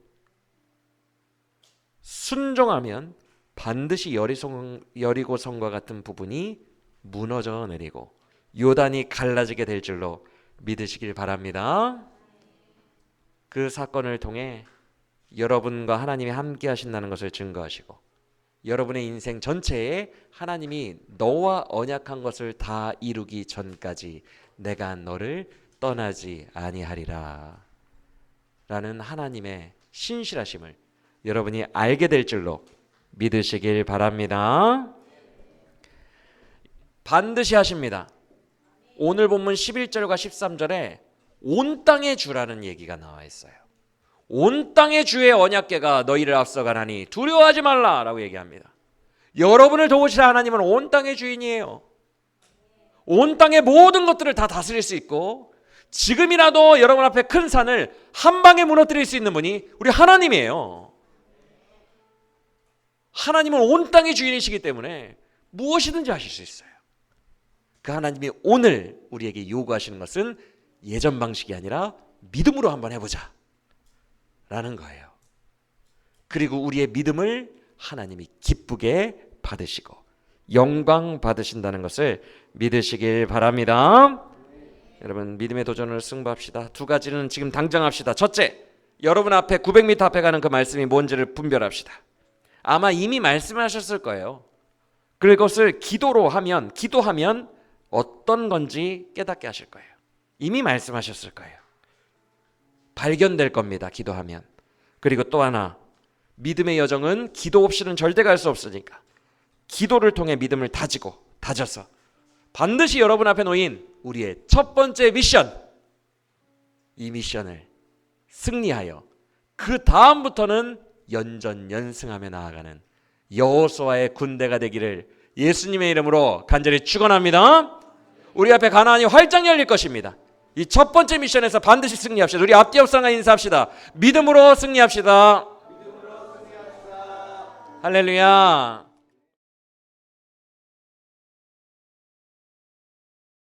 순종하면 반드시 여리고성과 같은 부분이 무너져 내리고 요단이 갈라지게 될 줄로 믿으시길 바랍니다. 그 사건을 통해 여러분과 하나님이 함께 하신다는 것을 증거하시고 여러분의 인생 전체에 하나님이 너와 언약한 것을 다 이루기 전까지 내가 너를 떠나지 아니하리라 라는 하나님의 신실하심을 여러분이 알게 될 줄로 믿으시길 바랍니다. 반드시 하십니다. 오늘 본문 11절과 13절에 온 땅의 주라는 얘기가 나와 있어요. 온 땅의 주의 언약궤가 너희를 앞서가나니 두려워하지 말라라고 얘기합니다. 여러분을 도우실 하나님은 온 땅의 주인이에요. 온 땅의 모든 것들을 다 다스릴 수 있고 지금이라도 여러분 앞에 큰 산을 한 방에 무너뜨릴 수 있는 분이 우리 하나님이에요. 하나님은 온 땅의 주인이시기 때문에 무엇이든지 하실 수 있어요. 그 하나님이 오늘 우리에게 요구하시는 것은 예전 방식이 아니라 믿음으로 한번 해보자 라는 거예요. 그리고 우리의 믿음을 하나님이 기쁘게 받으시고 영광 받으신다는 것을 믿으시길 바랍니다. 여러분 믿음의 도전을 승부합시다. 두 가지는 지금 당장 합시다. 첫째, 여러분 앞에 900m 앞에 가는 그 말씀이 뭔지를 분별합시다. 아마 이미 말씀하셨을 거예요. 그것을 기도하면 어떤 건지 깨닫게 하실 거예요. 이미 말씀하셨을 거예요. 발견될 겁니다. 기도하면. 그리고 또 하나, 믿음의 여정은 기도 없이는 절대 갈 수 없으니까 기도를 통해 믿음을 다져서 반드시 여러분 앞에 놓인 우리의 첫 번째 미션, 이 미션을 승리하여 그 다음부터는 연전연승하며 나아가는 여호수아의 군대가 되기를 예수님의 이름으로 간절히 축원합니다. 우리 앞에 가나안이 활짝 열릴 것입니다. 이 첫 번째 미션에서 반드시 승리합시다. 우리 앞뒤 옆 사람과 인사합시다. 믿음으로 승리합시다. 할렐루야.